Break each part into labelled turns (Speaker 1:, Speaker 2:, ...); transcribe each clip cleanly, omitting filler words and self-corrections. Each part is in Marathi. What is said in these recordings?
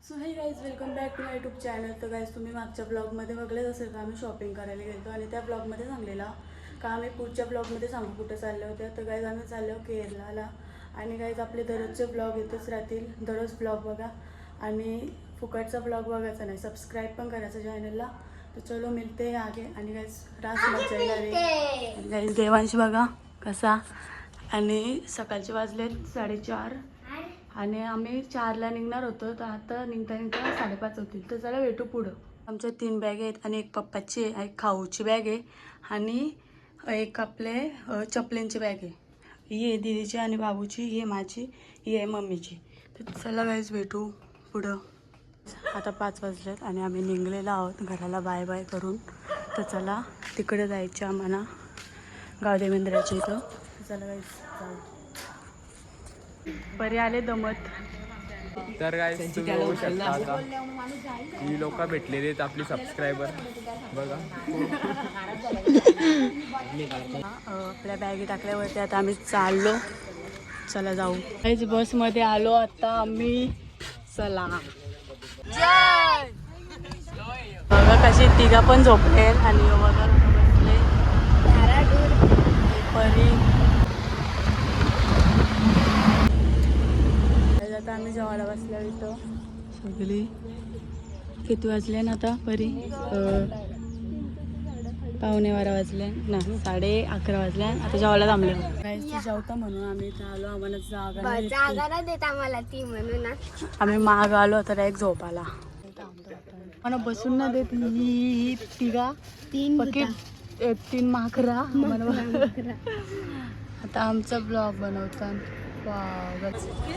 Speaker 1: So hey guys welcome back to my YouTube channel. तर गाईज तुम्ही मागच्या ब्लॉगमध्ये बघलेच असेल का आम्ही शॉपिंग करायला गेलो आणि त्या ब्लॉगमध्ये सांगलेला का आम्ही पुढच्या ब्लॉगमध्ये सांगू कुठे चालले होते. तर गाईज आम्ही चाललो केरळला आणि गाईज आपले दररोजचे ब्लॉग येतच राहतील. दररोज ब्लॉग बघा आणि फुकटचा ब्लॉग बघायचा नाही, सबस्क्राईब पण करायचं चॅनलला. तर चलो मिळते आगे. आणि गाईज रास मजा येणार आहे. गाईज देवांश बघा कसा. आणि सकाळचे वाजले 4:30 आणि आम्ही 4ला निघणार होतो. तर आता निघता 5:30 होतील. तर चला भेटू पुढं. आमच्या 3 बॅग आहेत आणि एक पप्पाची आहे, एक खाऊची बॅग आहे आणि एक आपले चपलींची बॅग आहे. ही आहे दीदीची आणि बाबूची, ही आहे माझी, ही आहे मम्मीची. तर चला गाईज भेटू पुढं. आता 5 वाजलेत आणि आम्ही निघलेलो आहोत घराला बाय बाय करून. तर चला तिकडे जायचं आम्हाला गावदेवेंद्राच्या इथं. चला गाईज जाऊ. बरे आले दमत.
Speaker 2: तर गाईस तुम्ही बघू शकता आता ही लोक भेटलेली आहेत आपली सबस्क्रायबर बघा.
Speaker 1: आपल्या बॅगी टाकल्यावरती आता आम्ही चाललो. चला जाऊ. काहीच बसमध्ये आलो आता आम्ही. चला बघा कशी तिघा पण झोपले आणि बघा बसले परी. आता आम्ही जेवायला बसलो इथं सगळी. किती वाजले ना आता परी? 11:15 वाजले ना, 11:30 वाजले. आता जेवायला थांबले. काहीच जेवता म्हणून आम्ही इथं आलो. आम्हाला जागा
Speaker 3: देत आम्हाला ती म्हणून
Speaker 1: आम्ही माग आलो तर एक झोपाला. मला बसून ना देत ही तिघा. 3 माकरा. आता आमचा ब्लॉग बनवतात.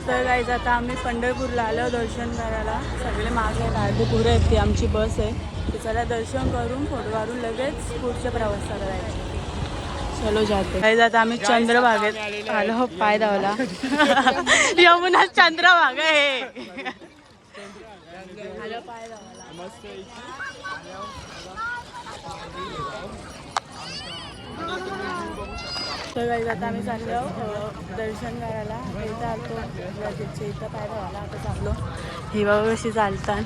Speaker 1: तर गाईज आता आम्ही पंढरपूरला आलो दर्शन करायला. सगळे मागे आहेत, अर्धी पुरं आहेत. ती आमची बस आहे. तर चला दर्शन करून फोटो काढून लगेच पुढच्या प्रवासाला जायचं. चलो जाते. गाईज आता आम्ही चंद्रभागेत आलो. पाय धावला. यमुना चंद्रभागा आहे. आलो पाय धावला. तर गाईज आता आम्ही चाललो दर्शन करायला. इथं आलतो इथं पाय धावाला. आता चाललो. ही बाबा कशी चालतात.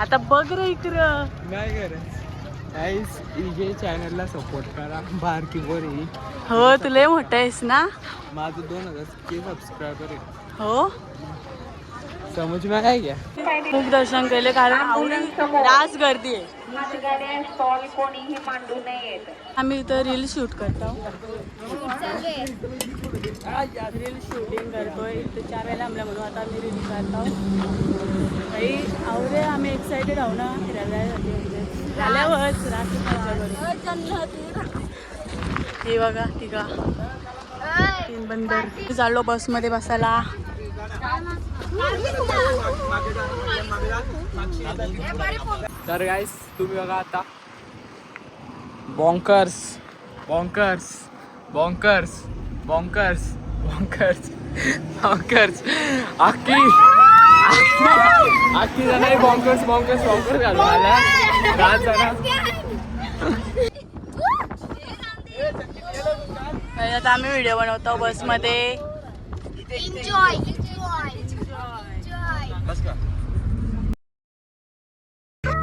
Speaker 1: आता बघ रे इकडं.
Speaker 2: नाही करत गाईस इजे चॅनलला सपोर्ट करा. बारकी बोरी
Speaker 1: हो तुला मोठं आहेस ना.
Speaker 2: माझं 2000 सबस्क्रायबर आहे.
Speaker 1: हो
Speaker 2: समज में आहे क्या?
Speaker 1: खूप दर्शन केले कारण रास गर्दी आहे. आम्ही इथं रील शूट करतो. रील शूटिंग करतोय. इथं 4 वेळेला आमल्या म्हणून आता आम्ही रील करतो. काही आवडे आम्ही एक्सायटेड आहो ना फिरायला झाल्यावरच रास हे बघा तिघा 3 बंदर. चाललो बसमध्ये बसायला.
Speaker 2: तर गाईस तुम्ही बघा आता bonkers bonkers bonkers bonkers bonkers bonkers आखी जण बॉन्कर्स बॉन्कर्स बॉन्कर्स घालून आल्या. 5 जण.
Speaker 1: आता आम्ही व्हिडिओ बनवतो बसमध्ये.
Speaker 3: Enjoy.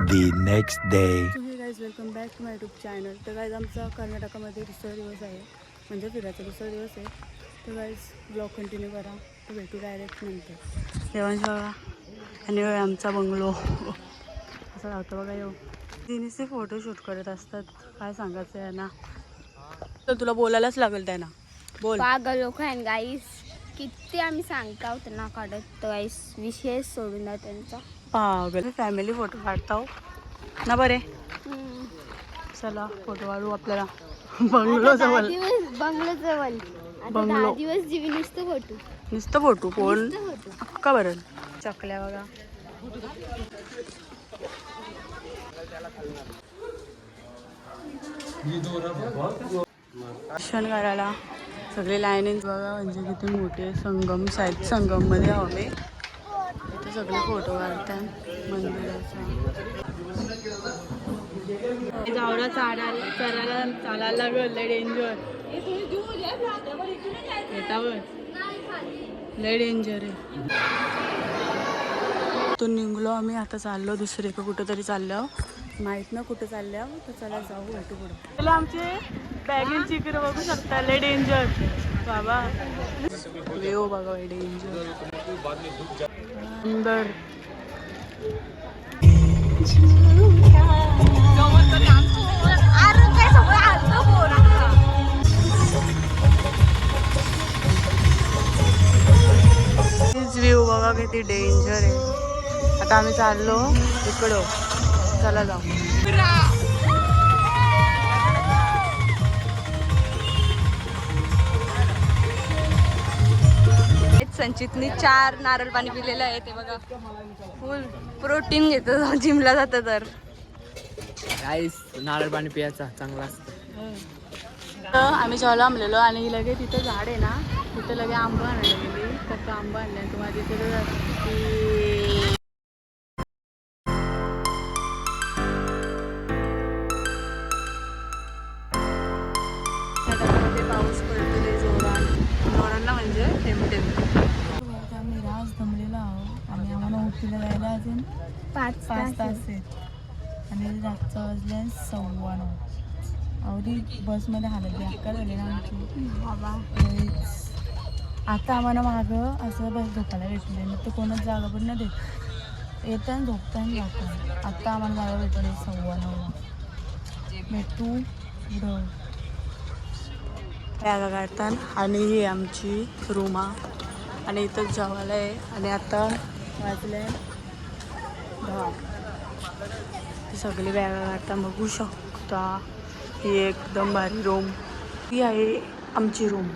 Speaker 4: The next day.
Speaker 1: Hey guys welcome back to my YouTube channel. तर गाईज आमचा कर्नाटकामध्ये दुसरा दिवस आहे, म्हणजे फिरायचा दुसरा दिवस आहे. तर गाईज ब्लॉग कंटिन्यू करा. तर भेटू डायरेक्ट नंतर. देवांश बघा आणि आमचा बंगलो असं राहतो बघा. येऊ तिने फोटोशूट करत असतात. काय सांगायचं आहे ना. तर तुला बोलायलाच लागेल त्यांना. बोल.
Speaker 3: पागल लोक आहे गाईस. किती आम्ही सांगता त्यांना काढत. तर गाईस विषय सोडून द्या त्यांचा.
Speaker 1: पागल फॅमिली फोटो काढताव ना बरे. चला फोटो काढू आपल्याला बंगलो जवळ.
Speaker 3: बंगलो जवळ
Speaker 1: बंगलो.
Speaker 3: 10 दिवस जीवी
Speaker 1: नुसतं फोटो कोण का बरं. चकल्या बघा. दर्शन करायला सगळे लाईनीत बघा. म्हणजे किती मोठे संगम साहित्य संगम मध्ये हवे. इथे सगळे फोटो काढतात मंदिराचा. जावला चालायला लागल. लय डेंजर. लय डेंजर आहे. इथून निघलो आम्ही, आता चाललो दुसरीकडे कुठं तरी चाललो, माहित ना कुठं चाललो, तर चला जाऊ भेटू पुढं. आमचे बॅगेंची इकडे बघू शकता, लय डेंजर बाबा. व्ह्यू बघा डेंजर सुंदर. व्ह्यू बघा किती डेंजर आहे. आता आम्ही चाललो इकडं, चला जाऊ.
Speaker 3: संचितनी 4 नारळ पाणी पिलेलं आहे ते बघा. फुल प्रोटीन घेतो जिमला जातं तर.
Speaker 2: गाईस नारळ पाणी प्यायचा चांगला असतं.
Speaker 1: आम्ही जेव्हा आंबलेलो आणि लगे तिथं झाड आहे ना, तिथं लगे आंबा आणायला गेली. पप्पा आंबा आणलाय तुम्हाला तिथे. पाऊस पडतो जोरांना म्हणजे आम्ही राज दमलेलो आहोत आणि आम्हाला उठीला जायला अजून 5 तास आहेत आणि रातचं वाजल्या 9:15. अवधी बसमध्ये हालत बेकार झाली ना आमची. आता आम्हाला मागं असं बस झोपायला भेटले मग तर कोणाच जागा पण नाही देत. येताना झोपताना जातं. आत्ता आम्हाला जागा भेटली 9:15 भेटू पुढं बॅगा काढतात आणि ही आमची रूम आणि इथंच जेवायला आहे. आणि आता वाजले 10. सगळी बॅगा काढता बघू शकता. ही एकदम भारी रूम, ही आहे आमची रूम.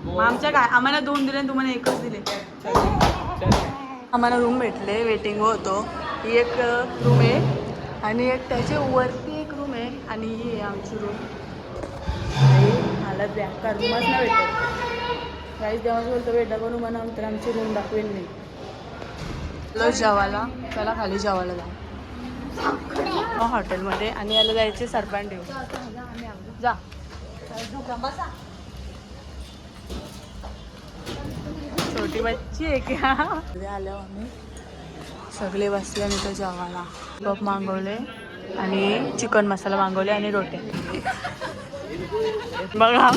Speaker 1: मग आमच्या काय आम्हाला 2 दिले आणि तुम्हाला 1च दिले. आम्हाला रूम भेटले, वेटिंग होतो. ही एक रूम आहे आणि एक त्याच्या वरती एक रूम आहे आणि ही आहे आमची रूम. मला बेकार रूमच नाही भेटत. काहीच देवाच बोलतो भेटा पण रूम नंतर आमची रूम दाखवेल नाही. चलो जेवायला, चला खाली जेवायला जाऊ हॉटेलमध्ये आणि याला जायचे सरपण देऊ. जा छोटी बच्ची आहे क्या. आल्यावर आम्ही सगळे बसले आणि तो जेवायला कप मागवले आणि चिकन मसाला मागवले आणि रोटे बघा.